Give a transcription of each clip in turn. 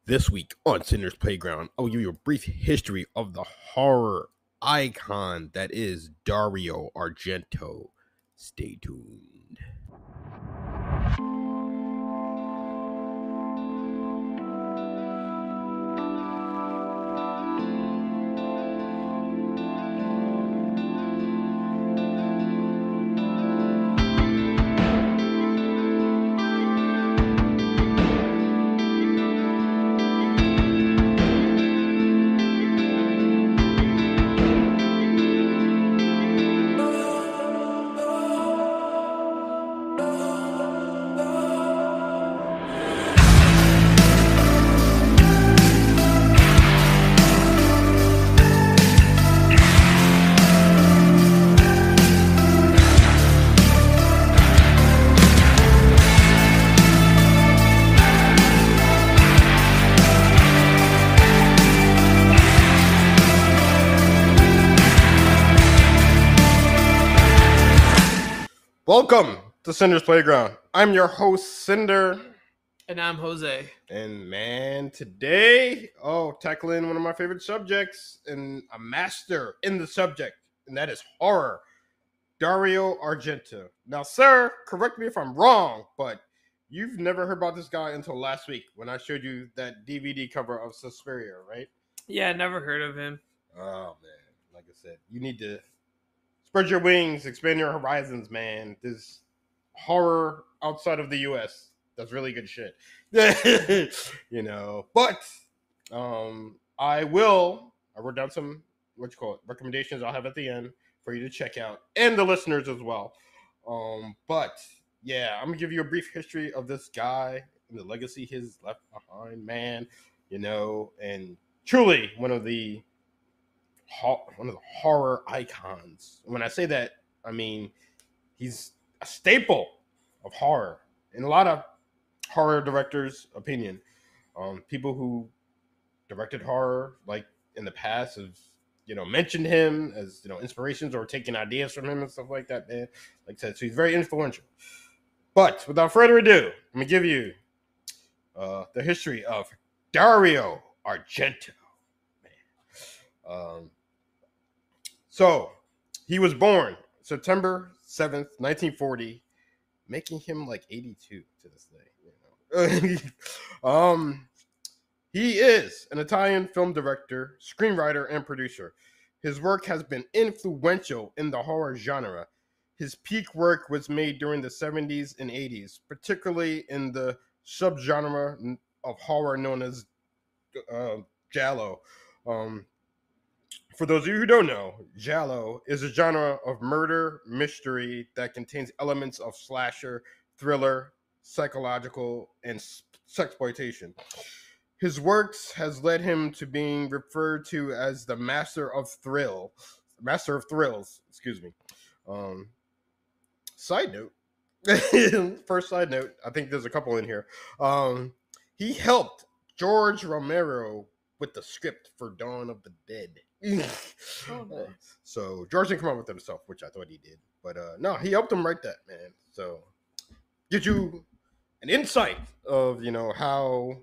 This week on Sinder's Playground, I will give you a brief history of the horror icon that is Dario Argento. Stay tuned. Welcome to Sinder's Playground. I'm your host, Sinder. And I'm Jose. And man, today, tackling one of my favorite subjects and a master in the subject, and that is horror. Dario Argento. Now, sir, correct me if I'm wrong, but you've never heard about this guy until last week when I showed you that DVD cover of Suspiria, right? Yeah, never heard of him. Oh, man. Like I said, you need to spread your wings, expand your horizons, man. There's horror outside of the U.S. That's really good shit. But I wrote down some, recommendations I'll have at the end for you to check out, and the listeners as well. But yeah, I'm gonna give you a brief history of this guy and the legacy he's left behind, man. And truly one of the horror icons. When I say that, I mean he's a staple of horror in a lot of horror directors' opinion. People who directed horror, like in the past, have mentioned him as inspirations or taking ideas from him and stuff like that. Man, like I said, so he's very influential. But without further ado, I'm gonna give you the history of Dario Argento. So he was born September 7th, 1940, making him like 82 to this day. He is an Italian film director, screenwriter, and producer. His work has been influential in the horror genre. His peak work was made during the 70s and 80s, particularly in the subgenre of horror known as giallo. For those of you who don't know, giallo is a genre of murder mystery that contains elements of slasher, thriller, psychological, and sexploitation. His works has led him to being referred to as the master of thrills. Excuse me. Side note. First side note. I think there's a couple in here. He helped George Romero with the script for Dawn of the Dead. Oh, nice. So George didn't come up with it himself, which I thought he did. But no, he helped him write that, man. So gives you an insight of how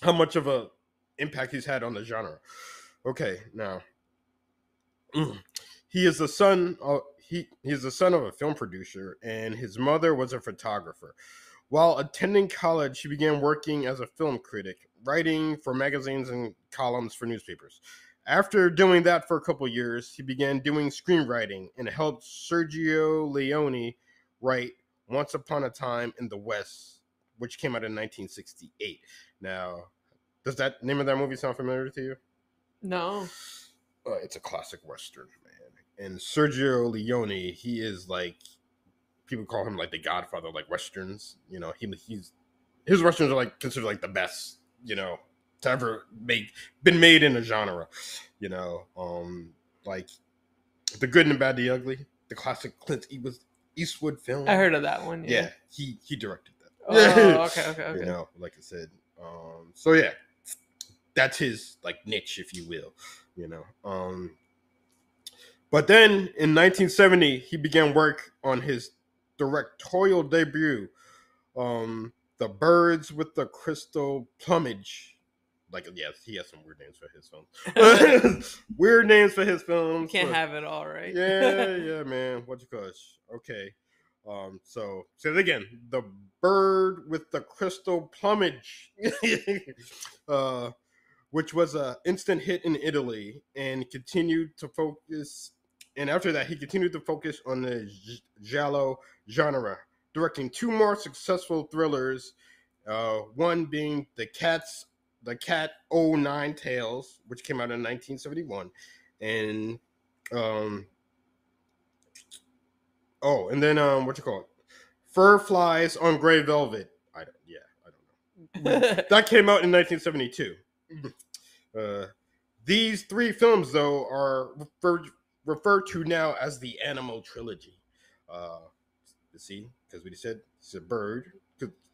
much of a impact he's had on the genre. Okay, now he is the son of a film producer, and his mother was a photographer. While attending college, he began working as a film critic, writing for magazines and columns for newspapers. After doing that for a couple years, he began doing screenwriting and helped Sergio Leone write Once Upon a Time in the West, which came out in 1968. Now, does that name of that movie sound familiar to you? No. It's a classic Western, man. And Sergio Leone, he is like, people call him like the godfather of like Westerns. His Westerns are like considered like the best, to ever been made in a genre. Like The Good and the Bad, the Ugly, the classic Clint Eastwood film. I heard of that one. Yeah, he directed that. Oh, okay. Like I said. So yeah, that's his like niche, if you will. But then in 1970, he began work on his directorial debut, The Birds with the Crystal Plumage. Like, yes, he has some weird names for his films. Weird names for his films. Can't have it all, right? Yeah, man. What you call it? Okay. So say it again. The Bird with the Crystal Plumage. Which was an instant hit in Italy and continued to focus. And after that, he continued to focus on the giallo genre, directing two more successful thrillers. One being the Cat O Nine Tales, which came out in 1971, and and then what you call it? Fur Flies on Gray Velvet. I don't know. That came out in 1972. These three films, though, are referred to now as the Animal Trilogy. See, because we said it's a bird.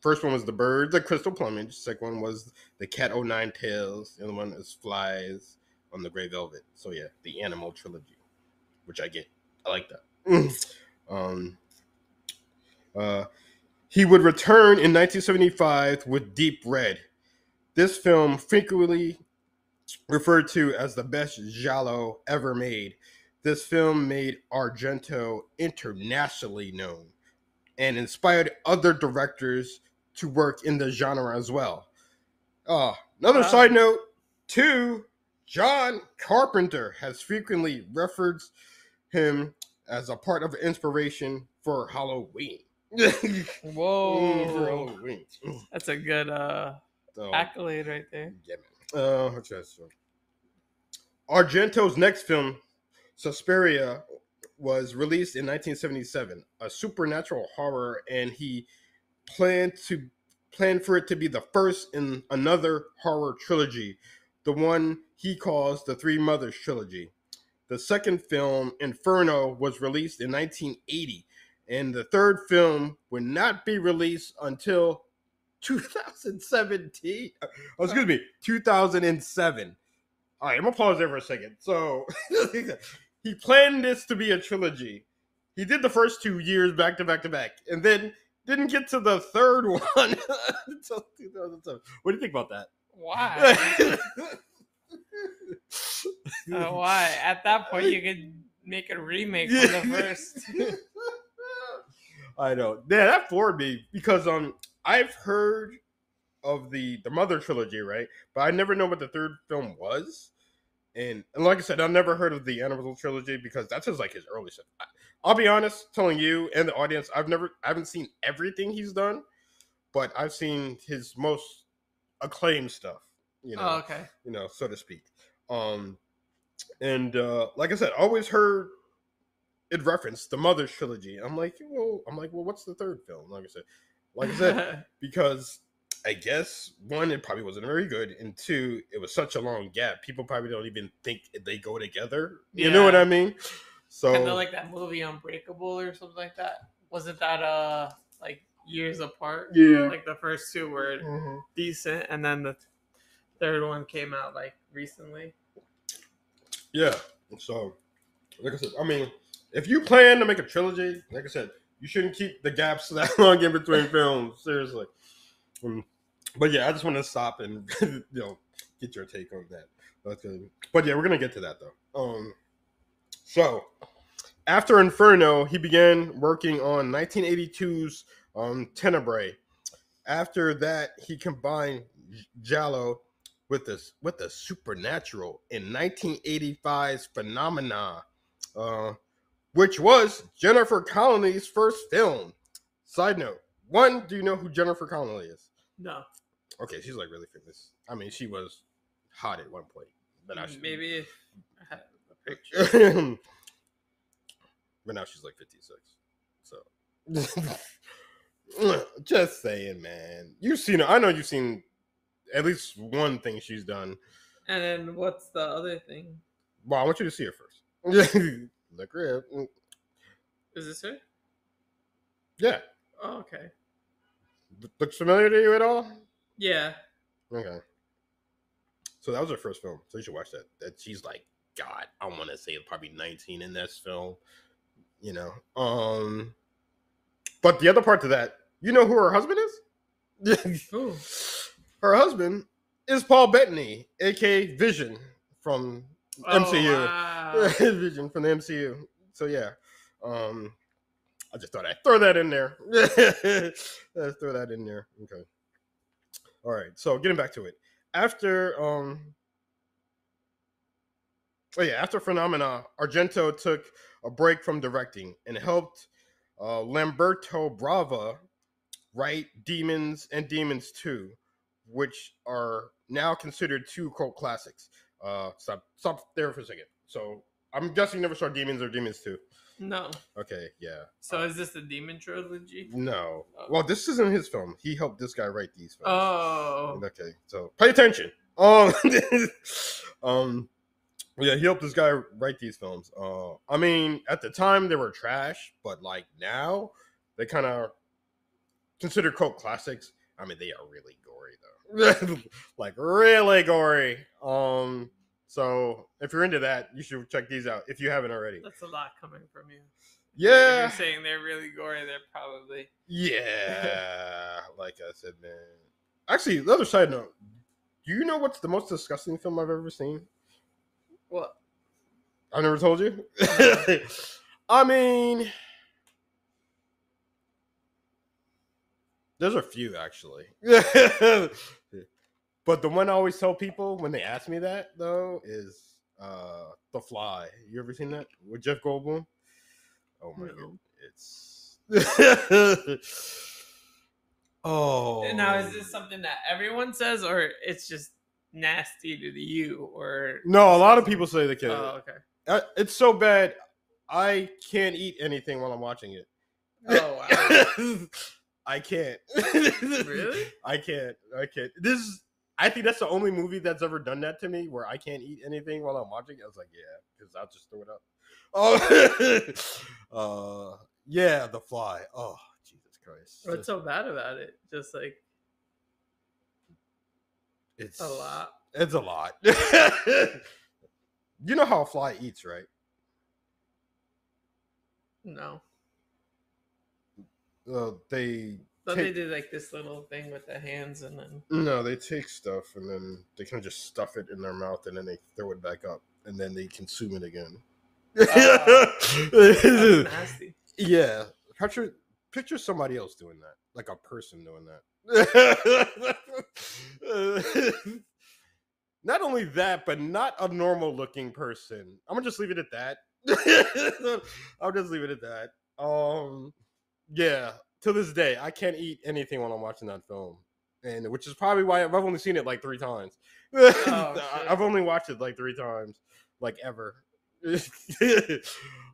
First one was the bird, the crystal plumage. Second one was the cat o' nine tails. The other one is flies on the gray velvet. So yeah, the Animal Trilogy, which I get. I like that. He would return in 1975 with Deep Red. This film frequently referred to as the best giallo ever made. This film made Argento internationally known and inspired other directors to work in the genre as well. Another side note, too, John Carpenter has frequently referenced him as a part of inspiration for Halloween. Whoa. For Halloween. That's a good accolade right there. Yeah, man. Argento's next film, Suspiria, was released in 1977, a supernatural horror, and he planned for it to be the first in another horror trilogy, the one he calls the Three Mothers trilogy. The second film, Inferno, was released in 1980, and the third film would not be released until 2017. 2007. All right, I'm gonna pause there for a second. So he planned this to be a trilogy. He did the first 2 years back to back to back, and then didn't get to the third one until 2007. What do you think about that? Why? Why? At that point, you could make a remake from the first. I know. Yeah, that floored me because I've heard of the Mother trilogy, right? But I never know what the third film was. And like I said, I've never heard of the Animal trilogy because that's just like his early stuff. I'll be honest, telling you and the audience, I haven't seen everything he's done, but I've seen his most acclaimed stuff. Okay. So to speak. And like I said, I always heard it referenced the Mother's trilogy. I'm like, well, what's the third film? Like I said, because I guess one, it probably wasn't very good, and two, it was such a long gap. People probably don't even think they go together. You know what I mean? So kind of like that movie Unbreakable or something like that. Wasn't that like years apart? Yeah. Like the first two were decent, and then the third one came out like recently. Yeah. So, like I said, I mean, if you plan to make a trilogy, like I said, you shouldn't keep the gaps that long in between films. Seriously. But yeah, I just want to stop and get your take on that. But yeah, we're gonna get to that though. So after Inferno, he began working on 1982's Tenebrae. After that, he combined giallo with the supernatural in 1985's Phenomena, which was Jennifer Connelly's first film. Side note: one, do you know who Jennifer Connelly is? No. Okay, she's like really famous. I mean, she was hot at one point. But now maybe if I had a picture. But now she's like 56. So just saying, man. You've seen her. I know you've seen at least one thing she's done. And then what's the other thing? Well, I want you to see her first. Look her up. Is this her? Yeah. Oh, okay. Looks familiar to you at all? Yeah. Okay. So that was her first film. So you should watch that. That she's like, God, I want to say probably 19 in this film. But the other part to that, you know who her husband is? Ooh. Her husband is Paul Bettany, aka Vision from MCU. Wow. Vision from the MCU. So yeah, I just thought I'd throw that in there. Let's throw that in there. Okay. All right. So getting back to it, after after Phenomena, Argento took a break from directing and helped Lamberto Brava write Demons and Demons 2, which are now considered two cult classics. Stop there for a second. So I'm guessing you never saw Demons or Demons 2. No. Okay, yeah. So is this the Demon trilogy? No. Oh. Well, this isn't his film. He helped this guy write these films. Oh. Okay, so pay attention. Yeah, he helped this guy write these films. I mean, at the time they were trash, but like now they kind of considered cult classics. I mean, they are really gory though, like really gory. So if you're into that, you should check these out if you haven't already. That's a lot coming from you. Yeah, If you're saying they're really gory, they're probably. Yeah, like I said, man. Actually, the other side note, do you know what's the most disgusting film I've ever seen? What? I never told you. No. I mean, there's a few actually. But the one I always tell people when they ask me that though is The Fly. You ever seen that with Jeff Goldblum? Oh my god, it's oh. Now is this something that everyone says, or it's just nasty to you, or No, a lot of people say they can. Oh, okay. It's so bad, I can't eat anything while I'm watching it. Oh wow. I can't. Really? I can't. I think that's the only movie that's ever done that to me, where I can't eat anything while I'm watching it. I was like, yeah, because I'll just throw it up. Oh, yeah, The Fly. Oh, Jesus Christ! What's so bad about it? Just like it's a lot. It's a lot. You know how a fly eats, right? No. They they did like this little thing with the hands, and then no, they take stuff and then they kind of just stuff it in their mouth and then they throw it back up and then they consume it again. That's nasty. Yeah, picture somebody else doing that, like a person doing that. Not only that, but not a normal looking person. I'm gonna just leave it at that. I'll just leave it at that. Yeah. To this day, I can't eat anything when I'm watching that film, and which is probably why I've only seen it like 3 times. I've only watched it like 3 times, like ever.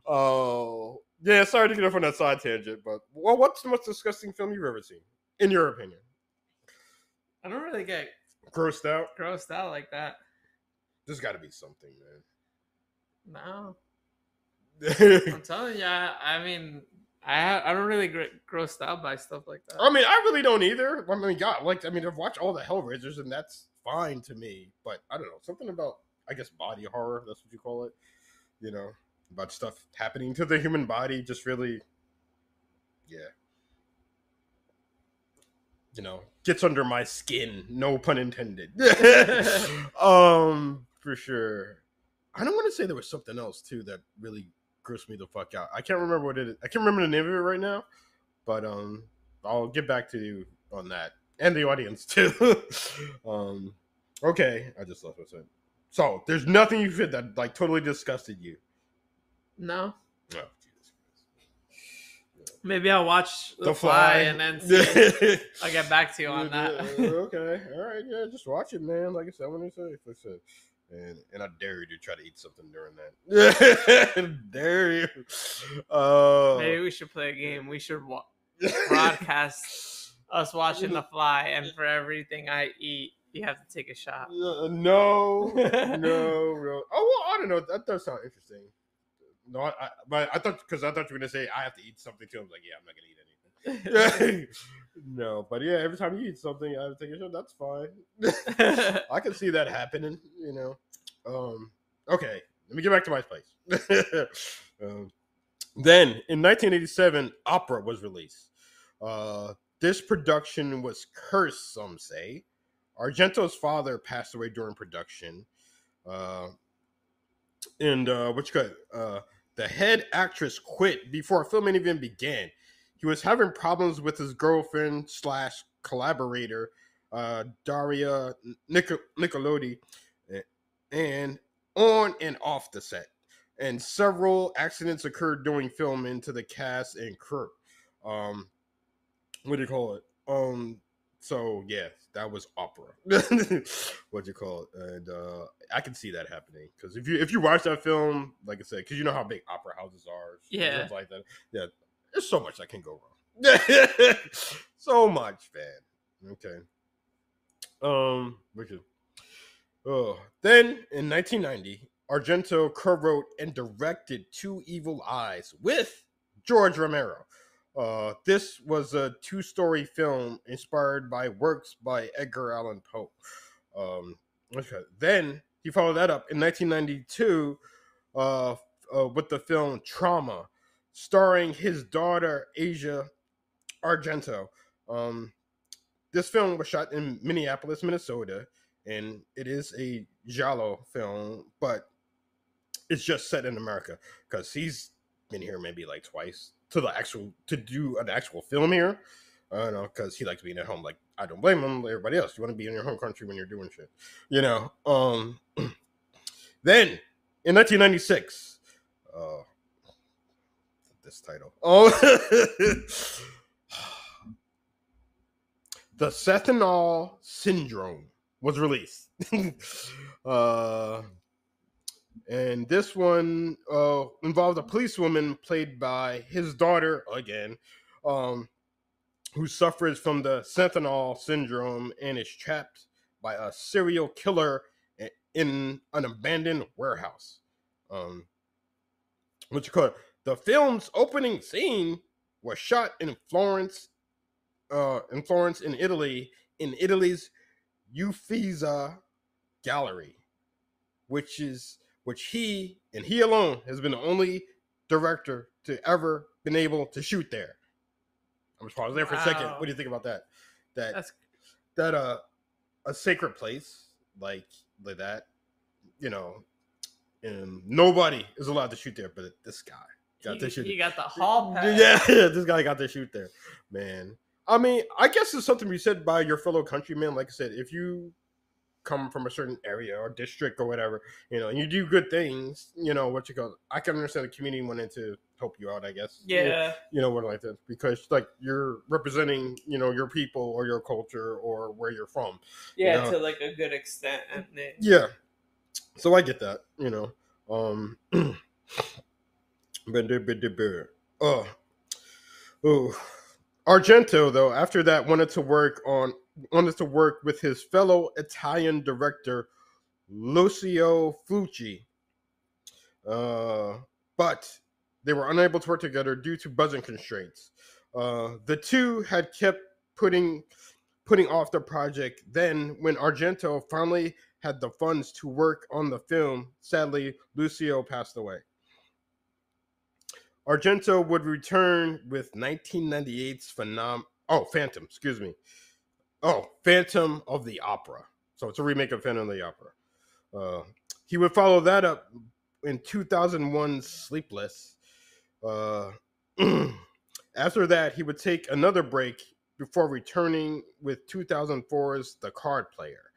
Oh, yeah. Sorry to get off on that side tangent, but what's the most disgusting film you've ever seen, in your opinion? I don't really get grossed out like that. There's got to be something, man. No, I'm telling you. I mean. I don't really get grossed out by stuff like that. I mean, I really don't either. I mean, God, I've watched all the Hellraisers, and that's fine to me. But I don't know, something about, I guess, body horror. That's what you call it. You know, about stuff happening to the human body. Just really, yeah. You know, gets under my skin. No pun intended. For sure. I don't want to say there was something else too that really grossed me the fuck out. I can't remember what it is. I can't remember the name of it right now, but I'll get back to you on that and the audience too. Okay, I just lost what I said. So there's nothing you said that like totally disgusted you. No. Oh, Jesus Christ. Maybe I'll watch The Fly and then see. I'll get back to you on that. Okay, all right, yeah, just watch it, man. Like I said, when I said. And I dare you to try to eat something during that. Dare you. Maybe we should play a game. We should broadcast us watching The Fly, and for everything I eat, you have to take a shot. No. Oh, well, I don't know. That does sound interesting. No, but I thought you were gonna say I have to eat something too. I was like, yeah, I'm not gonna eat anything. No, but yeah, every time you eat something, I have to take a shot. That's fine. I can see that happening, you know. Okay, let me get back to my place. Then in 1987, Opera was released. this production was cursed, some say. Argento's father passed away during production. And the head actress quit before filming even began. He was having problems with his girlfriend / collaborator, Daria Nicolodi, and on and off the set. And several accidents occurred during filming to the cast and crew. What do you call it? So yeah, that was opera. What do you call it? And I can see that happening because if you watch that film, like I said, because you know how big opera houses are, Yeah, like that. Yeah, there's so much that can go wrong. So much, man. Okay. Which is then in 1990, Argento co-wrote and directed Two Evil Eyes with George Romero. This was a two-story film inspired by works by Edgar Allan Poe. Okay. Then he followed that up in 1992 with the film Trauma, starring his daughter Asia Argento. This film was shot in Minneapolis, Minnesota, and it is a giallo film, but it's just set in America because he's been here maybe like twice to do an actual film here. I don't know, because he likes being at home. Like, I don't blame him. Like everybody else, you want to be in your home country when you're doing shit, you know. Then in 1996, this title, the Sentinel Syndrome was released. And this one involved a policewoman played by his daughter again, who suffers from the Sentinel Syndrome and is trapped by a serial killer in an abandoned warehouse. What you call it? The film's opening scene was shot in Florence, in Italy, in Italy's Uffizi Gallery, which he and he alone has been the only director to ever been able to shoot there. I'm just pause there for a second. What do you think about that? That a sacred place like that, you know, and nobody is allowed to shoot there, but this guy got to shoot. He got the hall pass. Yeah, this guy got to shoot there, man. I mean, I guess it's something we said by your fellow countrymen. Like I said, if you come from a certain area or district or whatever, you know, and you do good things, you know, what you call, I can understand the community wanting to help you out, I guess. Yeah. You know, what like that, because like you're representing, you know, your people or your culture or where you're from. Yeah, you know? to like a good extent. Yeah. So I get that, you know. Argento, though, after that wanted to work with his fellow Italian director Lucio Fulci, but they were unable to work together due to budget constraints. The two had kept putting off the project. Then, when Argento finally had the funds to work on the film, sadly, Lucio passed away. Argento would return with 1998's Phantom, excuse me. Oh, Phantom of the Opera. So it's a remake of Phantom of the Opera. He would follow that up in 2001's Sleepless. After that, he would take another break before returning with 2004's The Card Player,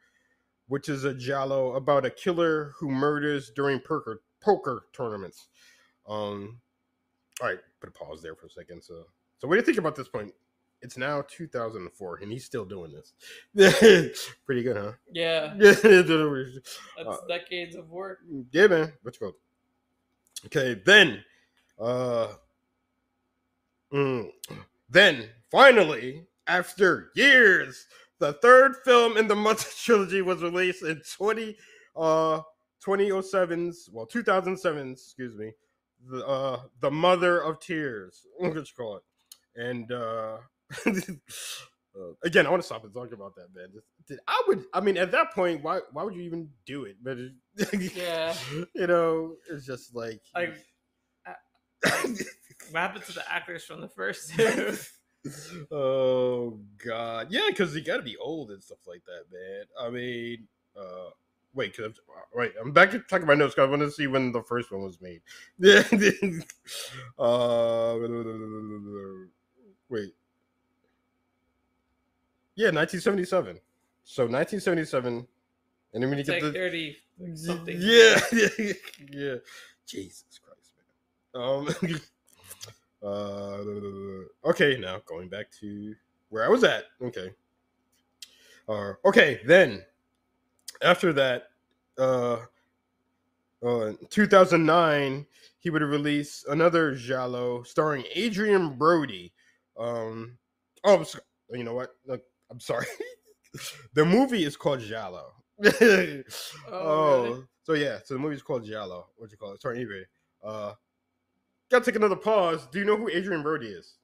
which is a giallo about a killer who murders during poker tournaments. All right, put a pause there for a second. So what do you think about this point? It's now 2004, and he's still doing this. Pretty good, huh? Yeah. That's decades of work. Yeah, man. Let's go. Okay, then, then finally, after years, the third film in the Mother trilogy was released in 2007's, excuse me, the Mother of Tears. What you call it? And again, I want to stop and talk about that, man. I mean, at that point, why would you even do it? But yeah, you know, it's just like what happened to the actors from the first two? Oh God, yeah, because you got to be old and stuff like that, man. I mean, wait, I'm back to talking about notes. Cause I want to see when the first one was made. uh, wait, yeah, 1977. So 1977, and then when you It's get like the 30 like something yeah, years. yeah, Jesus Christ, man. Okay, now going back to where I was at. Okay. Okay, then after that, uh, 2009, he would release another Giallo starring Adrian Brody. Um, oh, you know what? Look, I'm sorry. The movie is called Giallo. Oh, really? Oh, so yeah, so the movie's called Giallo. What you call it? Sorry, anyway. Gotta take another pause. Do you know who Adrian Brody is?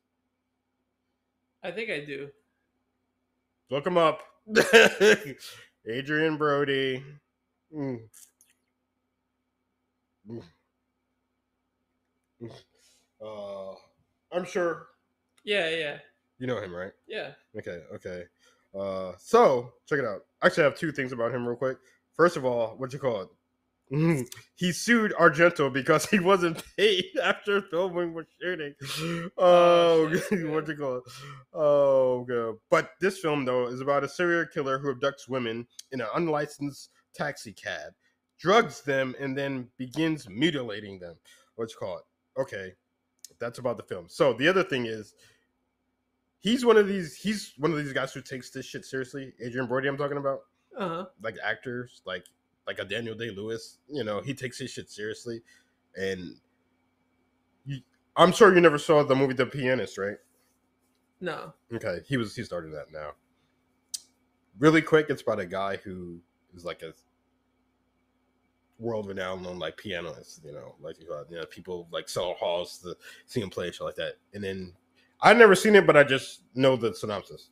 I think I do. Look him up. Adrian Brody. Mm. Mm. Mm. Uh, I'm sure Yeah. you know him, right? Yeah. Okay. So check it out. Actually, I have two things about him real quick. First of all, what you call it? He sued Argento because he wasn't paid after filming was shooting. Oh, Shit, what really? you call it? Oh, God. But this film though is about a serial killer who abducts women in an unlicensed taxi cab, drugs them, and then begins mutilating them. What you call it? Okay, that's about the film. So the other thing is he's one of these guys who takes this shit seriously. Adrian Brody, I'm talking about, Uh-huh. like actors, like a Daniel Day Lewis. You know, he takes his shit seriously, and you, I'm sure you never saw the movie The Pianist, right? No. Okay, he started that now. Really quick, it's about a guy who is like a world renowned known like pianist. People like sell halls to see him play and shit like that. And then I've never seen it, but I just know the synopsis.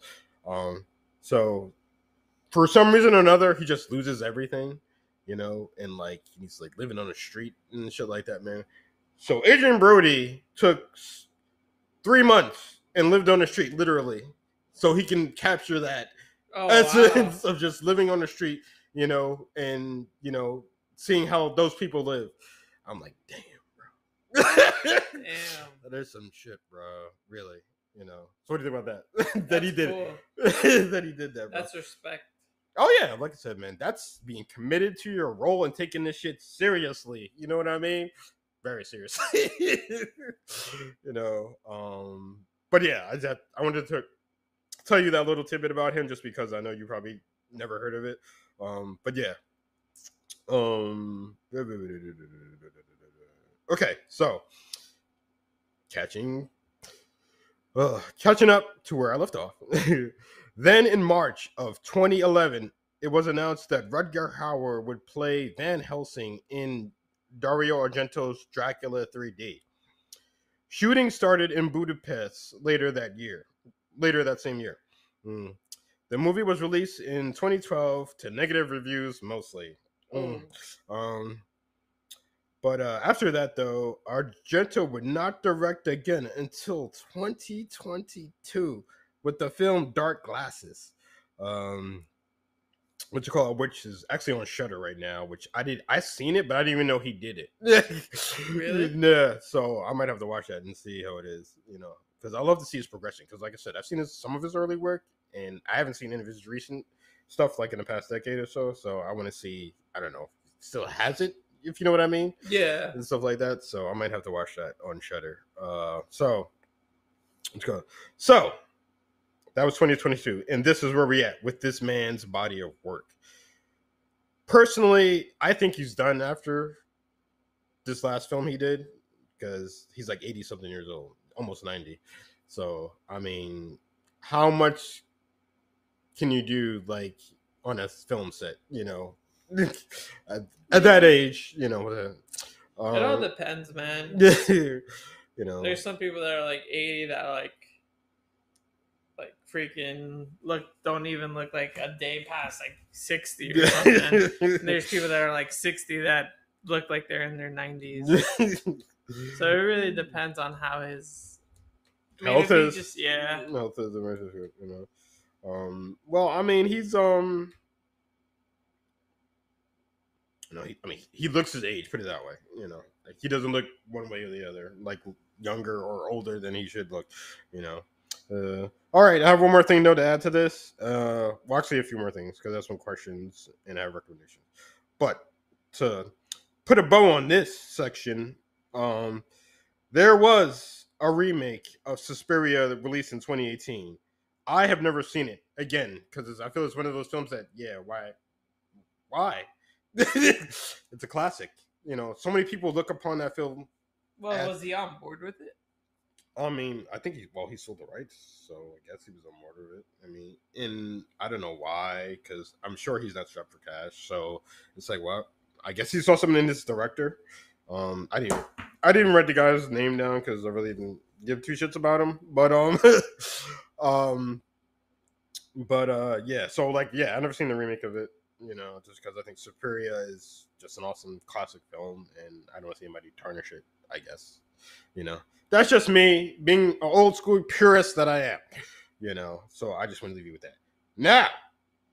So for some reason or another, he just loses everything, and like he's like living on the street and shit like that, man. So Adrian Brody took 3 months and lived on the street, literally, so he can capture that Oh, wow. essence of just living on the street, and seeing how those people live. I'm like, damn, bro. Damn. There's some shit, bro. Really, So what do you think about that? That he That's did cool. it. That he did that, bro. That's respect. Oh yeah, like I said, man, that's being committed to your role and taking this shit seriously. You know what I mean? Very seriously. you know. But yeah, I wanted to tell you that little tidbit about him just because I know you probably never heard of it. But yeah. Okay, so catching catching up to where I left off. Then in March of 2011, it was announced that Rutger Hauer would play Van Helsing in Dario Argento's Dracula 3D. Shooting started in Budapest later that same year. Mm. The movie was released in 2012 to negative reviews mostly. Oh. Um, but after that, though, Argento would not direct again until 2022 with the film Dark Glasses. Which is actually on Shutter right now. Which I seen it, but I didn't even know he did it. Really? Yeah. So I might have to watch that and see how it is. Because I love to see his progression. Because like I said, I've seen some of his early work, and I haven't seen any of his recent stuff like in the past decade or so. So I want to see. I don't know. Still has it, if you know what I mean. Yeah. And stuff like that. So I might have to watch that on Shutter. So let's go. So that was 2022, and this is where we at with this man's body of work. Personally, I think he's done after this last film he did because he's like 80 something years old, almost 90. So I mean, how much can you do like on a film set? At that age, it all depends, man. There's some people that are like 80 that are like freaking don't even look like a day past like 60 or something. And there's people that are like 60 that look like they're in their 90s. So it really depends on how his I mean, if he just health is a relationship, you know. Well, I mean, he's you know, he looks his age. Put it that way. You know, like he doesn't look one way or the other, like younger or older than he should look. You know. All right, I have one more thing though to add to this. Well, actually, a few more things because I have some questions and I have recommendations. But to put a bow on this section, there was a remake of Suspiria released in 2018. I have never seen it again because I feel it's one of those films that, yeah, why? It's a classic. You know, so many people look upon that film. Well, was he on board with it? I mean, I think he sold the rights, so I guess he was on board with it. I mean, and I don't know why, because I'm sure he's not strapped for cash. So it's like, well, I guess he saw something in this director. I didn't write the guy's name down because I really didn't give two shits about him. But yeah. So like, yeah, I've never seen the remake of it. You know, just because I think Suspiria is just an awesome classic film, and I don't see anybody tarnish it. I guess, you know, that's just me being an old school purist that I am. You know, so I just want to leave you with that. Now,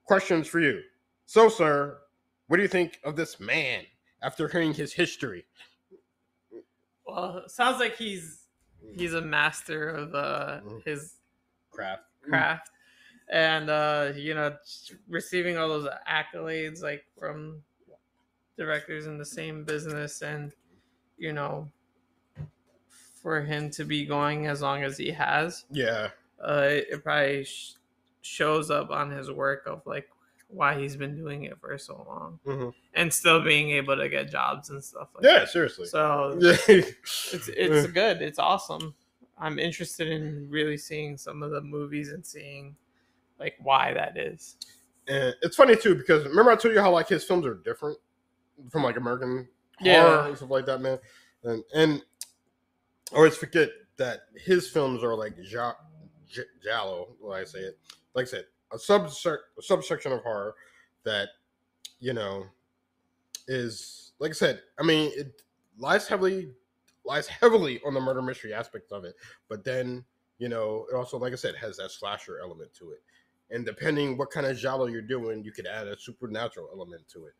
questions for you. So, sir, what do you think of this man after hearing his history? Well, it sounds like he's a master of his craft. And you know, receiving all those accolades like from directors in the same business, and you know, for him to be going as long as he has, it probably shows up on his work of like why he's been doing it for so long, and still being able to get jobs and stuff like that. Seriously. So it's good. It's awesome. I'm interested in really seeing some of the movies and seeing like why that is. And it's funny too because remember I told you how like his films are different from like American horror and stuff like that, man. And I always forget that his films are like giallo, when I say it. Like I said, a subsection of horror that, you know, is like I said. I mean, it lies heavily on the murder mystery aspect of it, but then you know, it also, like I said, has that slasher element to it. And depending what kind of giallo you're doing, you could add a supernatural element to it.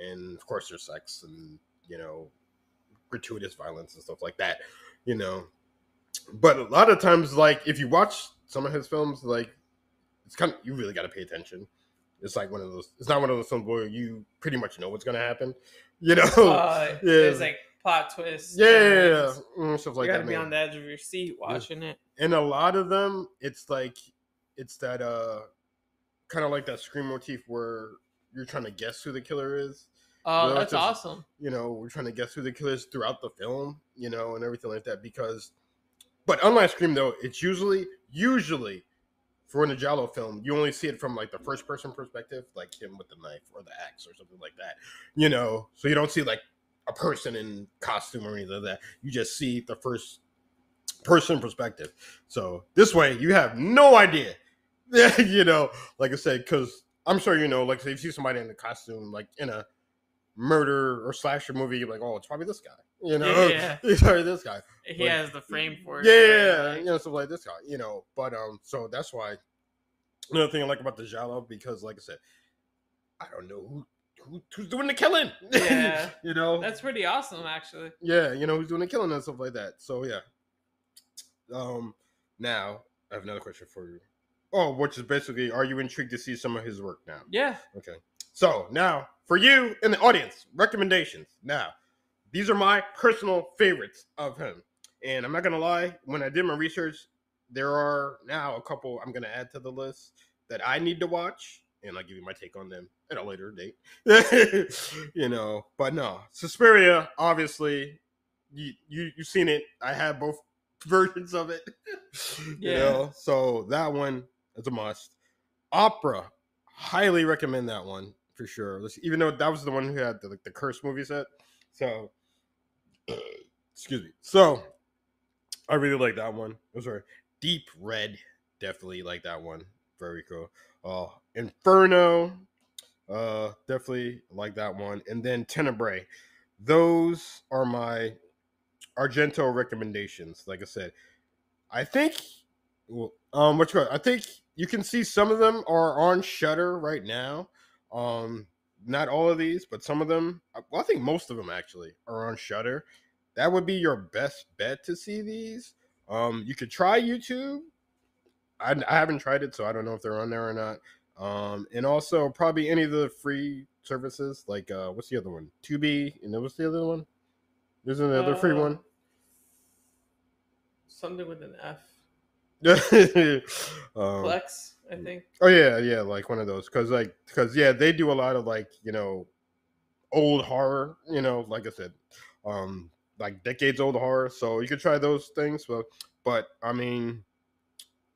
And of course, there's sex and, you know, gratuitous violence and stuff like that, you know. But a lot of times, like, if you watch some of his films, like, it's kind of, you really got to pay attention. It's like one of those, it's not one of those films where you pretty much know what's going to happen, you know. There's like plot twists. Stuff like you that. You gotta be on the edge of your seat watching it. And a lot of them, it's like, it's that, kind of like that Scream motif where you're trying to guess who the killer is. Oh, that's awesome. You know, we're trying to guess who the killer is throughout the film, you know, and everything like that. But unlike Scream, though, it's usually for an giallo film, you only see it from like the first person perspective, like him with the knife or the axe or something like that, you know. So you don't see like a person in costume or anything like that. You just see the first person perspective. So this way, you have no idea. You know, like I said, because I'm sure you know, like, say if you see somebody in a costume, like in a murder or slasher movie, you're like, oh, it's probably this guy. You know, it's probably this guy. He has the frame for it. Yeah, you know, stuff like this guy. You know, but so that's why another thing I like about the giallo, because like I said, I don't know who's doing the killing. Yeah, you know, that's pretty awesome, actually. Yeah, you know, who's doing the killing and stuff like that. So yeah. Now I have another question for you. Oh, which is basically, are you intrigued to see some of his work now? Yeah. Okay. So now, for you in the audience, recommendations. Now, these are my personal favorites of him. And I'm not going to lie, when I did my research, there are now a couple I'm going to add to the list that I need to watch. And I'll give you my take on them at a later date. You know, but no. Suspiria, obviously, you've seen it. I have both versions of it. You know, so that one is a must. Opera, highly recommend that one for sure. Even though that was the one who had the Curse movie set. So excuse me. So I really like that one. I'm sorry. Deep Red, definitely like that one. Very cool. Inferno, definitely like that one. And then Tenebrae. Those are my Argento recommendations. Like I said, I think, I think you can see some of them are on Shutter right now. Not all of these, but some of them. Well, I think most of them actually are on Shutter. That would be your best bet to see these. You could try YouTube. I haven't tried it, so I don't know if they're on there or not. And also probably any of the free services, like what's the other one? Tubi, and then what's the other one? There's another free one. Something with an F. um, Plex, I think. Oh yeah, like one of those, because yeah, they do a lot of like old horror, like I said, like decades old horror. So you could try those things, but I mean,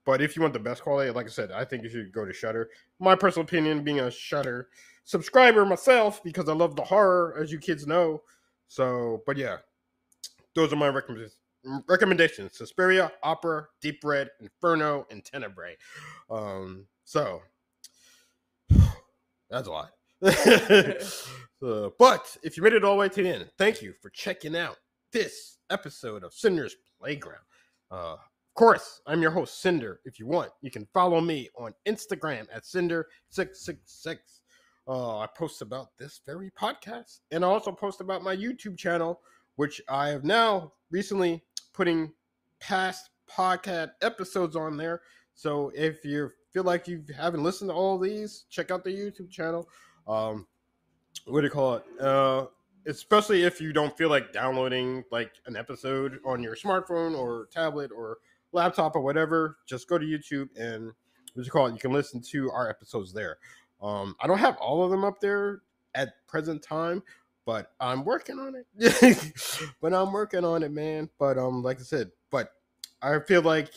but if you want the best quality, like I said, I think you should go to Shutter. My personal opinion, being a Shutter subscriber myself, because I love the horror, as you kids know. So, but yeah, those are my recommendations: Suspiria, Opera, Deep Red, Inferno, and Tenebrae. So that's a lot. But if you made it all the way to the end, thank you for checking out this episode of Sinder's Playground. Of course, I'm your host, Sinder. If you want, you can follow me on Instagram at Sinder666. I post about this very podcast, and I also post about my YouTube channel, which I have now recently putting past podcast episodes on there. So if you feel like you haven't listened to all these, check out the YouTube channel. What do you call it? Especially if you don't feel like downloading like an episode on your smartphone or tablet or laptop or whatever, just go to YouTube and what you call it? You can listen to our episodes there. I don't have all of them up there at present time, but I'm working on it. But I'm working on it, man. But like I said, but I feel like,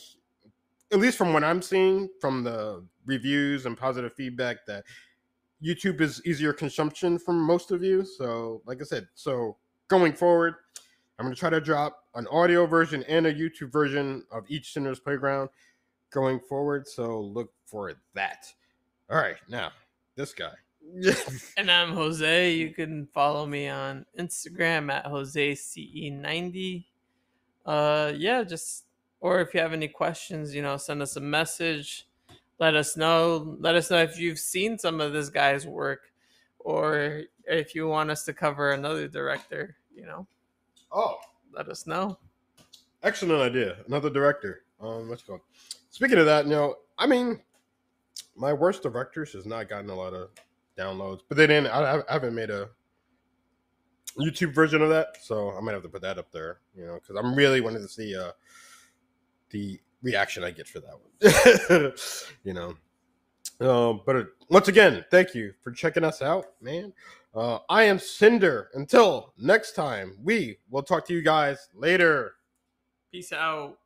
at least from what I'm seeing from the reviews and positive feedback, that YouTube is easier consumption for most of you. So, like I said, so going forward, I'm going to try to drop an audio version and a YouTube version of each Sinner's Playground going forward. So look for that. All right, now this guy. And I'm Jose. You can follow me on Instagram at JoseCE90. Or if you have any questions, send us a message. Let us know. Let us know if you've seen some of this guy's work, or if you want us to cover another director. Oh, let us know. Excellent idea. Another director. What's it called? Speaking of that, I mean, my worst directors has not gotten a lot of downloads, but then I haven't made a YouTube version of that, so I might have to put that up there, because I'm really wanting to see the reaction I get for that one. But once again, thank you for checking us out, man. I am Sinder. Until next time, we will talk to you guys later. Peace out.